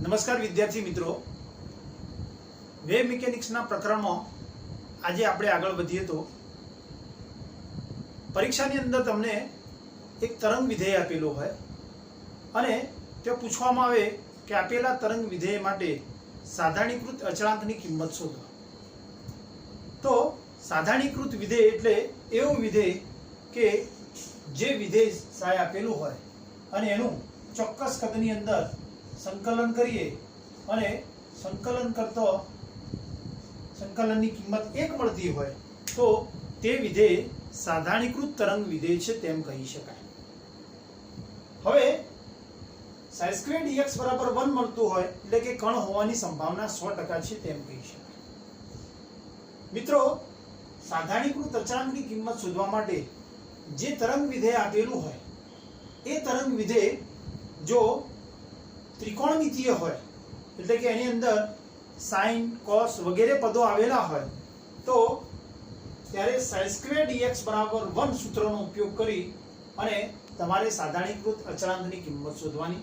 નમસ્કાર વિદ્યાર્થી મિત્રો, વેવ મિકેનિક્સના પ્રકરણમાં આજે આપણે આગળ વધીએ તો પરીક્ષાની અંદર તમને એક તરંગ વિધેય આપેલો હોય અને તે પૂછવામાં આવે કે આપેલા તરંગ વિધેય માટે સાધારણીકૃત અચળાંકની કિંમત શોધો. તો સાધારણીકૃત વિધેય એટલે એવું વિધેય કે જે વિધેય સાય આપેલું હોય અને એનું ચોક્કસ કદની અંદર સંકલન કરીએ અને સંકલન કરતો સંકલનની કિંમત 1 મળતી હોય તો તે વિધેય સાધારણીકૃત તરંગ વિધેય છે તેમ કહી શકાય. હવે sin² dx બરાબર 1 મળતું હોય એટલે કે કણ હોવાની સંભાવના 100% છે તેમ કહી શકાય. મિત્રો, સાધારણીકૃત અચળાંકની કિંમત શોધવા માટે જે તરંગ વિધેય આપેલું હોય એ તરંગ વિધેય જો ત્રિકોણમિતીય હોય એટલે કે એની અંદર સાઇન, કોસ વગેરે પદો આવેલા હોય તો ત્યારે sin² dx બરાબર 1 સૂત્રનો ઉપયોગ કરી અને તમારે સાધારણીકૃત અચળાંકની કિંમત શોધવાની.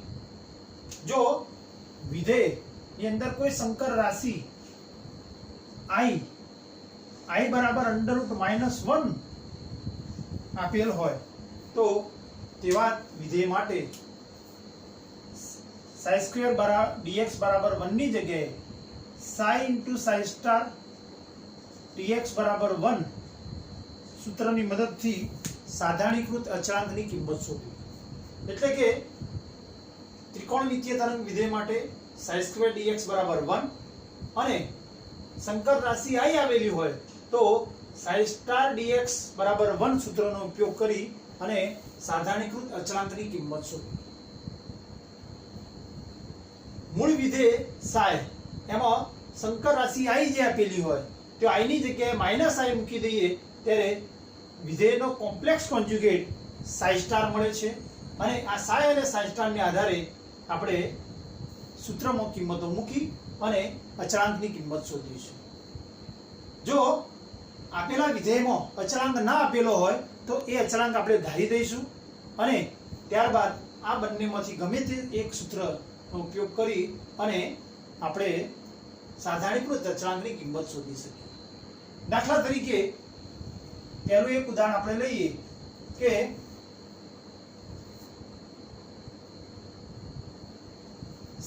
જો વિધેયની અંદર કોઈ સંકર રાશિ i બરાબર √-1 આપેલ હોય તો તેવા વિધેય માટે sin² dx બરાબર 1 ની જગ્યાએ sin dx બરાબર 1 સૂત્રની મદદથી સાધારણીકૃત અચળાંકની કિંમત શોધવી. એટલે કે ત્રિકોણમિતીય તરંગ વિધેય માટે sin² dx બરાબર 1 અને સંકર રાશિ i આવેલી હોય તો sin dx બરાબર 1 સૂત્રનો ઉપયોગ કરી અને સાધારણીકૃત અચળાંકની કિંમત શોધવી. મૂળ વિધેય સાય એમાં સંકર રાશિ i જે આપેલી હોય તો i ની જગ્યાએ -i મૂકી દઈએ ત્યારે વિધેયનો કોમ્પ્લેક્સ કોન્જ્યુગેટ ψ મળે છે અને આ સાય અને ψ ને આધારે આપણે સૂત્રમાં કિંમતો મૂકી અને અચળાંકની કિંમત શોધીશું. જો આપેલા વિધેયમાં અચળાંક ના આપેલો હોય તો એ અચળાંક આપણે ધારી દઈશું અને ત્યારબાદ આ બંનેમાંથી ગમે તે એક સૂત્રનો ઉપયોગ કરી અને આપણે સાધારણીકૃત અચળાંકની કિંમત શોધી શકીએ. દાખલા તરીકે પહેલું એક ઉદાહરણ આપણે લઈએ કે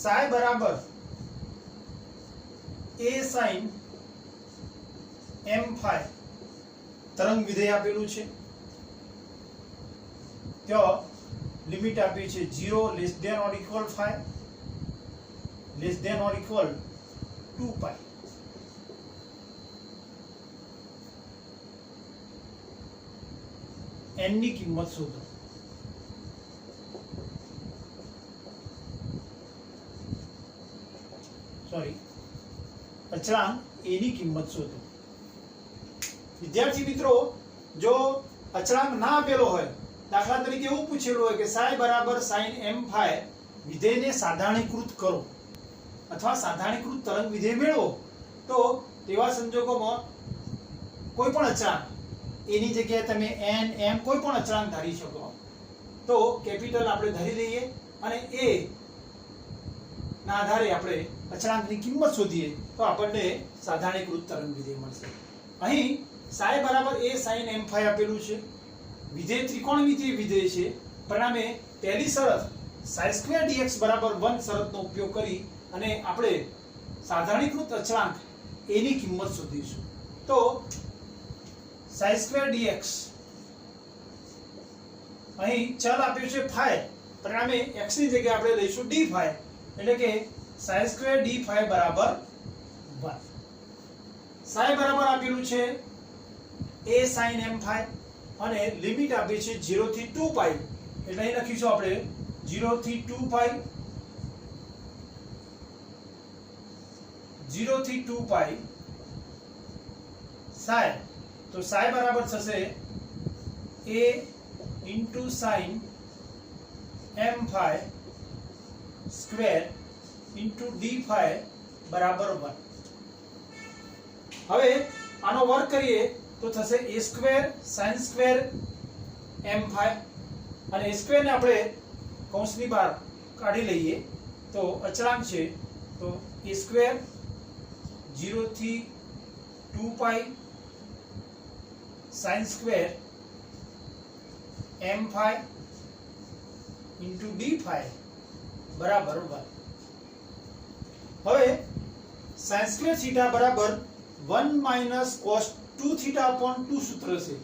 સાય બરાબર a sin m phi તરંગ વિધેય આપેલું છે. ત્યાં લિમિટ આપી છે 0 less than or equal 5 less than or equal 2 pi. n ની કિંમત શોધો. અચળાંક a ની કિંમત શોધો. વિદ્યાર્થી મિત્રો, જો અચળાંક ના આપેલો હોય, દાખલા તરીકે એવું પૂછેલું હોય કે સાય બરાબર sin m phi વિધેયને સાધારણીકૃત કરો અથવા સાધારણીકૃત તરંગ વિધેય મેળવો તો તેવા સંજોગોમાં કોઈ પણ અચળાંક એની જગ્યાએ તમે n m કોઈ પણ અચળાંક ધારી શકો. તો કેપિટલ આપણે ધારી લઈએ અને એ ના આધારે આપણે અચળાંકની કિંમત શોધીએ તો આપણને સાધારણીકૃત તરંગ વિધેય મળશે. અહીં સાય બરાબર a sin m phi આપેલું છે. વિધેય ત્રિકોણમિતીય વિધેય છે. પરિણામે પહેલી શરત sin² dx બરાબર 1 શરતનો ઉપયોગ કરી અને આપણે સાધારણીકૃત અચળાંક a ની કિંમત શોધીશું. તો sin² dx અહીં ચલ આપ્યું છે phi, પરિણામે x ની જગ્યાએ આપણે લઈશું d phi એટલે કે sin² d phi બરાબર 1. સાય બરાબર આપેલું છે a sin m phi અને લિમિટ આપી છે 0 થી 2 pi એટલે અહીં લખીશું આપણે 0 થી 2 pi 0 થી 2 pi સાય. તો સાય બરાબર થશે a sin m phi square d phi બરાબર 1. હવે આનો વર્ગ કરીએ તો થશે a² sin² m phi અને a² ને આપણે કૌંસની બહાર કાઢી લઈએ તો અચળાંક છે તો a સ્ક્વેર 0 થી 2 પાઈ sin square m phi into d phi બરાબર 1. હવે sin સ્ક્વેર થીટા બરાબર 1 માઇનસ cos 2 થીટા upon 2 સૂત્ર છે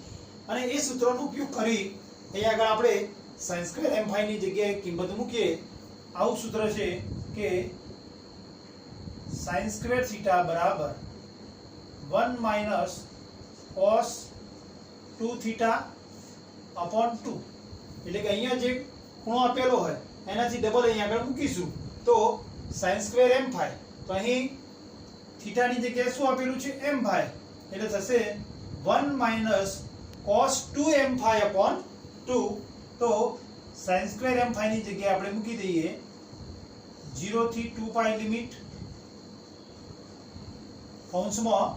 અને એ સૂત્રનો ઉપયોગ કરી અહીંયા આગળ આપણે sin સ્ક્વેર m phi ની જગ્યાએ કિંમત મૂકીએ. આવું સૂત્ર છે કે sin સ્ક્વેર થીટા બરાબર 1 માઇનસ cos 2 થીટા upon 2 એટલે કે અહીંયા જે ખૂણો આપેલો હોય એનાથી ડબલ અહીંયા આગળ મૂકીશું તો sin સ્ક્વેર m phi તો અહીં થીટાની જગ્યાએ શું આપેલું છે m phi એટલે થશે 1 minus cos 2 m phi upon 2 તો sin સ્ક્વેર m phi ની જગ્યાએ આપણે મૂકી દઈએ 0 થી 2 પાઈ લિમિટ કૌંસમાં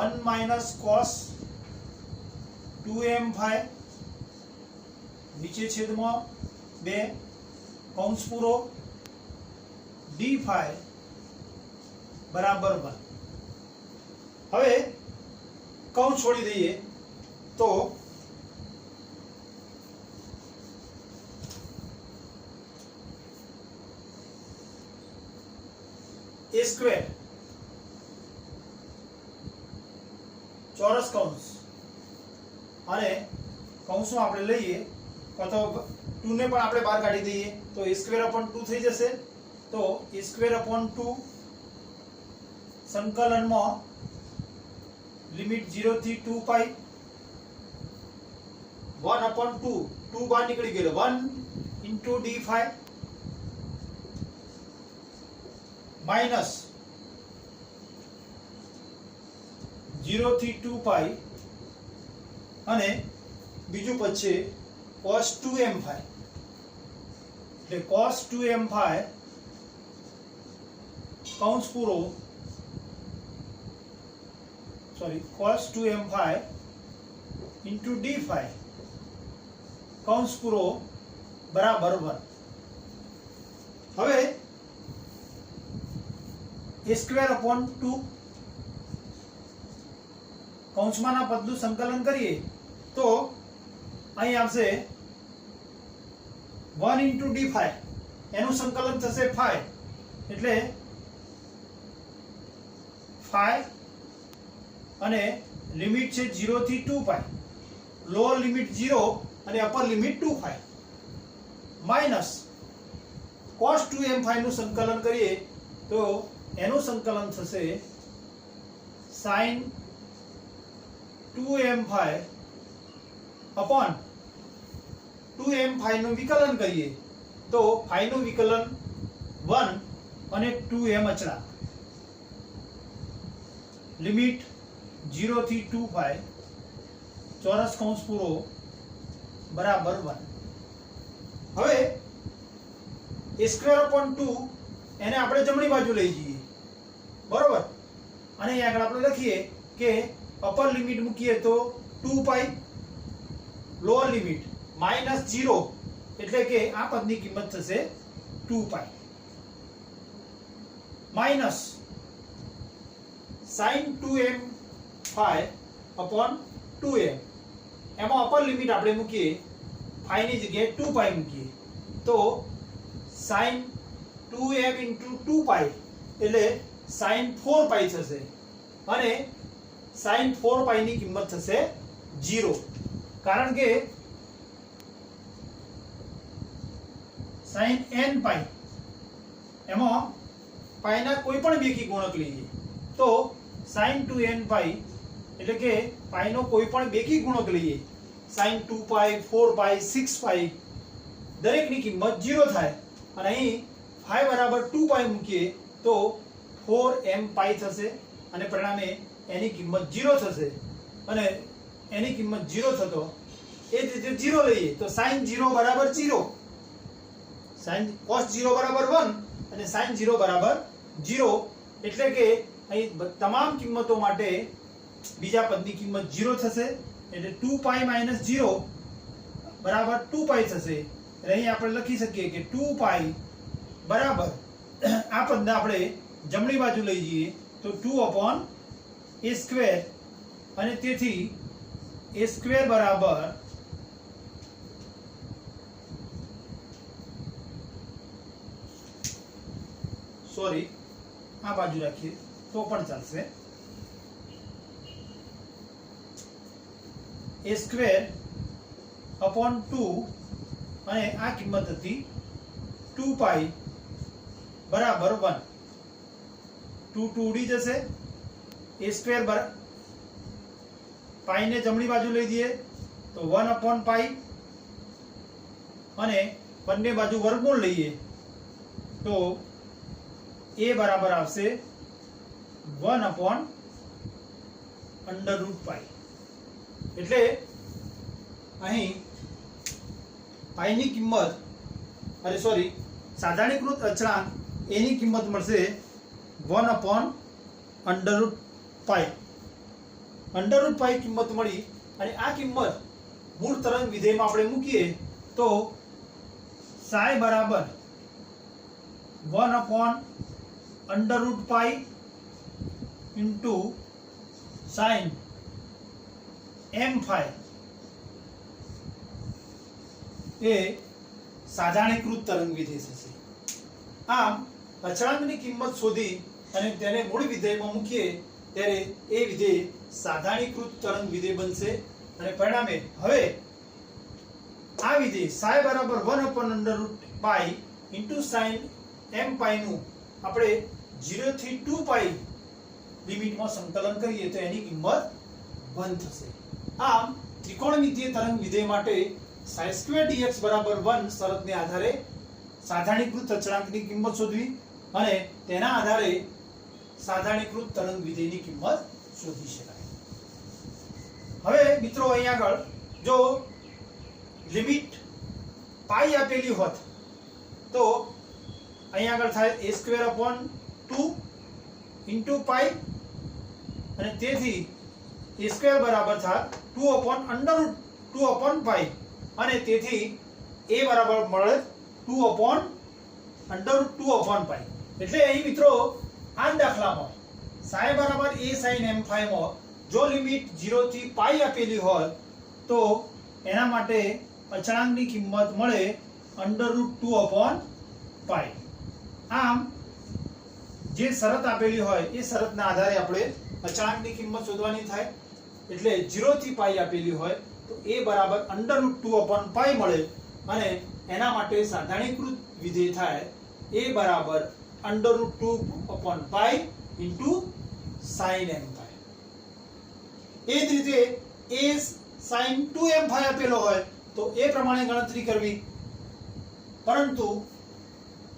1 માઇનસ cos 2m phi નીચે છેદમાં 2 કૌંસ પૂરો d phi બરાબર 1. હવે કૌંસ છોડી દઈએ તો a સ્ક્વેર ચોરસ કૌંસ અને કૌંસમાં આપણે લઈએ અથવા 2 ને પણ આપણે બહાર કાઢી દઈએ તો a સ્ક્વેર upon 2 થઈ જશે. તો a સ્ક્વેર upon 2 સંકલનમાં લિમિટ 0 થી 2 પાઈ 1 upon 2 2 બહાર નીકળી ગયેલો 1 into d phi માઇનસ 0 થી 2 પાઈ અને બીજું પદ છે cos 2m phi એટલે cos 2m phi કૌંસ પૂરો cos 2m phi into d phi કૌંસ પૂરો બરાબર 1. હવે a સ્ક્વેર upon 2 કૌંસમાંના પદનું સંકલન કરીએ તો અહીં આવશે 1 into d phi એનું સંકલન થશે phi એટલે phi અને લિમિટ છે 0 થી 2 પાઈ લોઅર લિમિટ 0 અને upper limit 2 pi minus cos 2m phi નું સંકલન કરીએ તો એનું સંકલન થશે sin 2m phi upon 2m phi નું વિકલન કરીએ તો phi નું વિકલન 1 અને 2m અચળાંક લિમિટ 0 થી 2 પાઈ ચોરસ કૌંસ પૂરો બરાબર 1. હવે a સ્ક્વેર upon 2 એને આપણે જમણી બાજુ લઈ જઈએ બરોબર અને અહીં આગળ આપણે લખીએ કે અપર લિમિટ મૂકીએ તો 2 પાઈ લોઅર લિમિટ -0 એટલે કે આ પદની કિંમત થશે 2 pi minus sin 2m phi upon 2m એમાં અપર લિમિટ આપણે મૂકીએ phi ની જગ્યાએ 2 પાઈ મૂકીએ તો sin 2m into 2 પાઈ એટલે sin 4 પાઈ થશે અને sin 4 પાઈ ની કિંમત થશે 0 કારણ કે sin n પાઈ એમાં પાઈના કોઈ પણ બેકી ગુણક લઈએ તો sin 2n પાઈ એટલે કે પાઈનો કોઈ પણ બેકી ગુણક લઈએ sin 2 પાઈ 4 પાઈ 6 પાઈ દરેકની કિંમત 0 થાય અને અહીં phi બરાબર 2 પાઈ મૂકીએ તો 4m પાઈ થશે અને પરિણામે એની કિંમત 0 થશે અને એની કિંમત 0 થતો એ જ રીતે 0 લઈએ તો sin 0 બરાબર 0 sin cos 0 બરાબર 1 અને sin 0 બરાબર 0 એટલે કે અહીં તમામ કિંમતો માટે બીજા પદની કિંમત 0 થશે એટલે 2 પાઈ - 0 બરાબર 2 પાઈ થશે એટલે અહીં આપણે લખી શકીએ કે 2 પાઈ બરાબર આ પદને આપણે જમણી બાજુ લઈ જઈએ તો 2/a² અને તેથી a² બરાબર સોરી આ બાજુ રાખીએ તો પણ ચાલશે a²/2 અને આ કિંમત હતી 2π બરાબર 1 2 ઉડી જશે a² પાઈ ને જમણી બાજુ લઈ દઈએ તો 1/π અને બંને બાજુ વર્ગમૂળ લઈએ તો a બરાબર આવશે 1/√π એટલે અહીં પાઈ ની કિંમત સાધારણીકૃત અચળાંક a ની કિંમત મળશે 1/√π √π કિંમત મળી અને આ કિંમત મૂળ તરંગ વિધેયમાં આપણે મૂકીએ તો psi બરાબર 1/√π into sin m phi એ સાધારણીકૃત તરંગ વિધેય થશે. આમ અચળાંકની કિંમત શોધી અને તેને મૂળ વિધેયમાં મૂકીએ ત્યારે એ વિધેય સાધારણીકૃત તરંગ વિધેય બનશે અને પરિણામે હવે આ વિધેય psi બરાબર 1/√π into sin m phi નું આપણે 0 થી 2π લિમિટમાં સંકલન કરીએ તો એની કિંમત 1 થશે. આમ ત્રિકોણમિતીય તરંગ વિધેય માટે sin² dx બરાબર 1 શરતને આધારે સાધારણીકૃત અચળાંકની કિંમત શોધવી અને તેના આધારે સાધારણીકૃત તરંગ વિધેયની કિંમત શોધી શકાય. હવે મિત્રો અહીં આગળ જો લિમિટ પાઈ આપેલી હોત તો અહીં આગળ થાય a²/2 into π અને તેથી a² બરાબર થાય 2/√2/π અને તેથી a બરાબર મળે 2/√2/π. એટલે અહીં મિત્રો આ દાખલામાં psi બરાબર a sin m phi માં જો લિમિટ 0 થી π આપેલી હોય તો એના માટે અચળાંકની કિંમત મળે √2/π. આમ જે શરત આપેલી હોય એ શરતના આધારે આપણે અચળાંકની કિંમત શોધવાની થાય. એટલે 0 થી π આપેલી હોય તો a બરાબર √2/π મળે અને એના માટે સાધારણીકૃત વિધેય થાય a બરાબર √2/π into sin m phi. એ જ રીતે a sin 2m phi આપેલો હોય તો એ પ્રમાણે ગણતરી કરવી. પરંતુ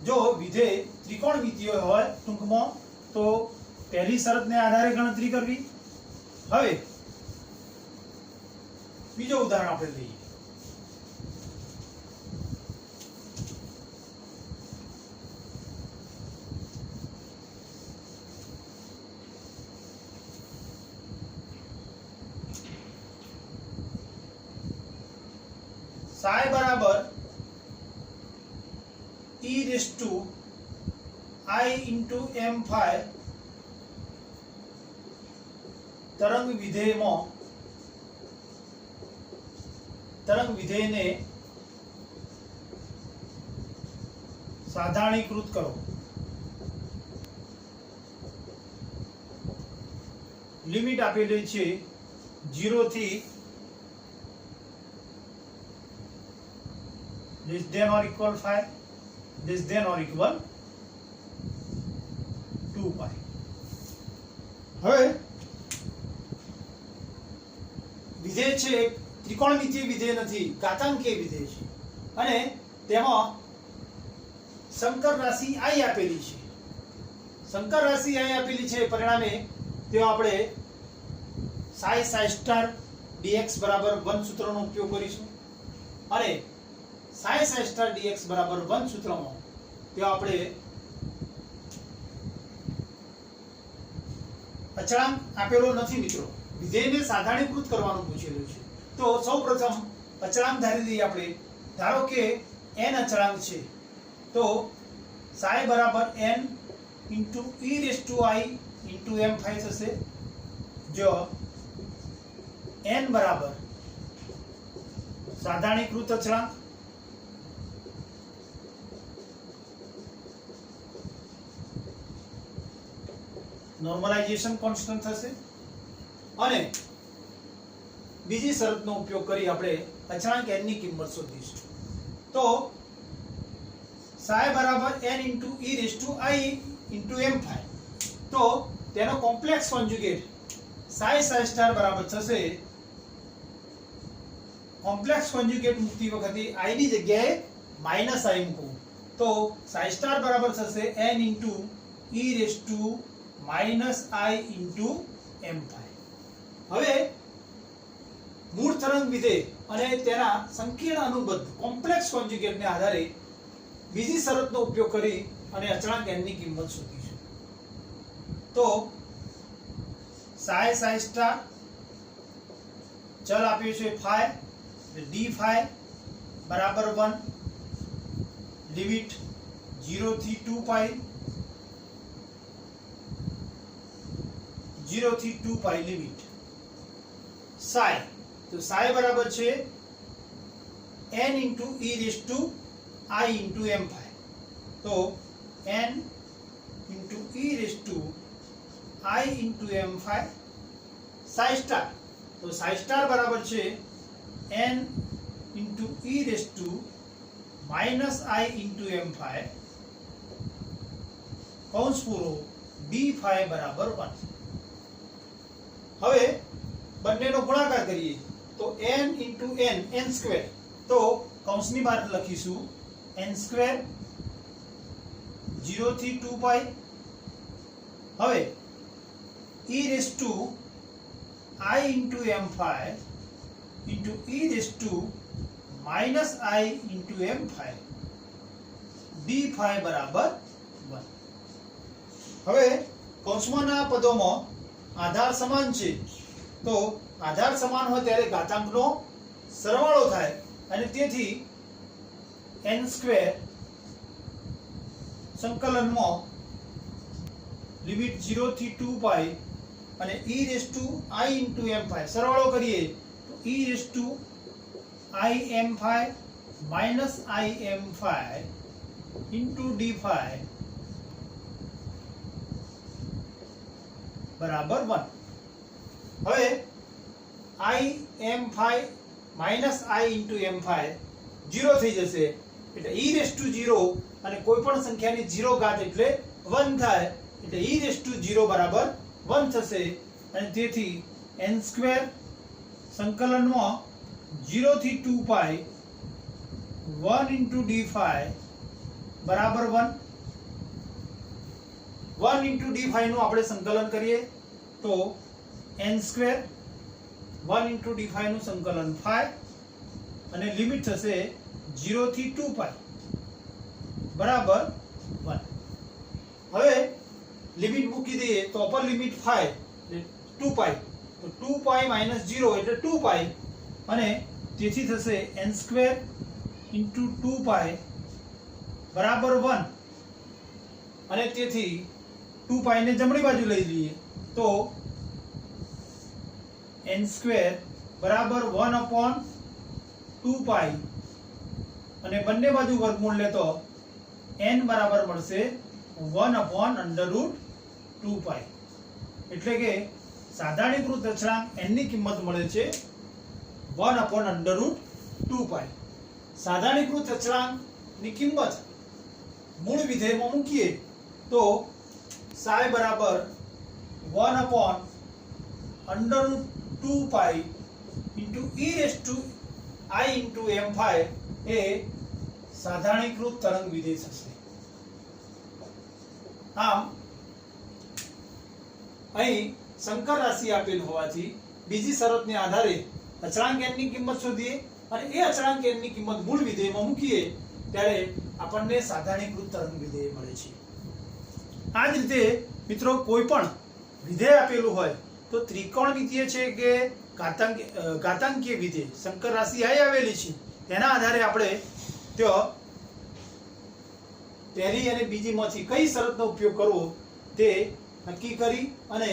જો વિધેય ત્રિકોણમિતીય હોય ટૂંકમાં તો પહેલી શરતને આધારે ગણતરી કરવી. હવે બીજો ઉદાહરણ આપણે લઈએ. psi બરાબર e raised to I into m phi તરંગ વિધેયને સાધારણીકૃત કરો. લિમિટ આપેલી છે 0 થી less than or equal 5 less than or equal 2π. હવે વિધેય છે ત્રિકોણમિતીય વિધેય નથી, ઘાતાંકીય વિધેય છે અને તેમાં સંકર રાશિ i આપેલી છે. સંકર રાશિ i આપેલી છે પરિણામે તેઓ આપણે psi dx બરાબર 1 સૂત્રનો ઉપયોગ કરીશું અને psi dx બરાબર 1 સૂત્રમાં તેઓ આપણે અચળાંક આપેલો નથી મિત્રો, વિધેયને સાધારણીકૃત કરવાનું પૂછેલું છે. તો સૌપ્રથમ અચળાંક ધારી લઈએ આપણે. ધારો કે n અચળાંક છે તો psi બરાબર n into e raise to i into M phi થશે, જો n બરાબર સાધારણીકૃત અચળાંક નોર્મલાઇઝેશન કોન્સ્ટન્ટ થશે અને બીજી શરતનો ઉપયોગ કરી આપણે અચળાંક n ની કિંમત શોધીશું. તો psi બરાબર n into e raise to i into M phi, તો તેનો કોમ્પ્લેક્સ કોન્જ્યુગેટ psi સ્ટાર બરાબર થશે, કોમ્પ્લેક્સ કોન્જ્યુગેટ મૂકતી વખતે i ની જગ્યાએ માઈનસ i મૂકવું, તો psi સ્ટાર બરાબર થશે n into e raise to minus i into M phi. હવે મૂળ તરંગ વિધેય અને તેના સંકીર્ણ અનુબદ્ધ કોમ્પ્લેક્સ કોન્જ્યુગેટને આધારે બીજી શરતનો ઉપયોગ કરી અને અચળાંક n ની કિંમત શોધીશું. તો psi સ્ટાર ચલ આપ્યું છે ફાઈ, d ફાઈ બરાબર 1, લિમિટ 0 થી 2 પાઈ, 0 થી 2 પાઈ લિમિટ. psi, તો psi બરાબર છે n into e raise to i into M phi, તો n into e raise to i into M phi psi star, તો psi સ્ટાર બરાબર છે n into e raise to minus i into M phi કૌંસ પૂરો d phi બરાબર 1. હવે બંનેનો ગુણાકાર કરીએ તો n ઇન્ટુ n સ્ક્વેર, તો કૌંસની બહાર લખીશું n સ્ક્વેર 0 થી 2 પાઈ. હવે e raise to i into M phi into e raise to minus i into M phi d phi બરાબર 1. હવે કૌંસમાંના પદોમાં આધાર સમાન છે, તો આધાર સમાન હોય ત્યારે ઘાતાંકનો સરવાળો થાય અને તેથી n સ્ક્વેર સંકલનમાં લિમિટ 0 થી 2 પાઈ અને e raise to i into M phi સરવાળો કરીએ તો e raise to i m phi minus i m phi into d phi બરાબર 1. હવે i m phi minus i into M phi 0 થઈ જશે, એટલે e રેસ ટુ 0 અને કોઈ પણ સંખ્યાની 0 ઘાત એટલે 1 થાય, એટલે e રેસ ટુ 0 બરાબર 1 થશે અને તેથી n સ્ક્વેર સંકલનમાં 0 થી 2 પાઈ 1 ઇન્ટુ d ફાઈ બરાબર 1. 1 ઇન્ટુ d ફાઈ નું આપણે સંકલન કરીએ તો n square 1 into d phi નું સંકલન 5 અને લિમિટ થશે 0 થી 2 પાઈ બરાબર 1. હવે લિમિટ મૂકી દઈએ તો અપર લિમિટ 5 એટલે 2 પાઈ, તો 2 પાઈ માઈનસ 0 એટલે 2 પાઈ અને તેથી થશે n સ્ક્વેર ઇન્ટુ 2 પાઈ બરાબર 1 અને તેથી 2 પાઈ ને જમણી બાજુ લઈ લઈએ તો n સ્ક્વેર બરાબર 1 અપોન 2 પાઈ અને બંને બાજુ વર્ગમૂળ લે તો n બરાબર મળશે 1 અપોન અંડર રૂટ 2 પાઈ, એટલે કે સાધારણીકૃત અચળાંક n ની કિંમત મળે છે 1 અપોન અંડર રૂટ 2 પાઈ. સાધારણીકૃત અચળાંક ની કિંમત મૂળ વિધેયમાં મૂકીએ તો psi બરાબર 1 upon under root 2 pi into e raise to i into M phi એ સાધારણીકૃત તરંગ વિધેય થશે. આમ અહીં સંકર રાશિ આપેલ હોવાથી બીજી શરતને આધારે અચળાંક n ની કિંમત શોધીએ અને એ અચળાંક n ની કિંમત મૂળ વિધેયમાં મૂકીએ ત્યારે આપણને સાધારણીકૃત તરંગ વિધેય મળે છે. આ જ રીતે મિત્રો કોઈ પણ વિધેય આપેલું હોય તો ત્રિકોણમિતીય છે કે ઘાતાંકીય વિધેય સંકર રાશિ અહીં આવેલી છે તેના આધારે આપણે ત્યાં પહેલી અને બીજીમાંથી કઈ શરતનો ઉપયોગ કરવો તે નક્કી કરી અને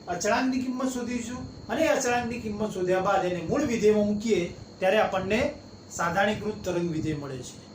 અચળાંકની કિંમત શોધીશું અને અચળાંકની કિંમત શોધ્યા બાદ એને મૂળ વિધેયમાં મૂકીએ ત્યારે આપણને સાધારણીકૃત તરંગ વિધેય મળે છે.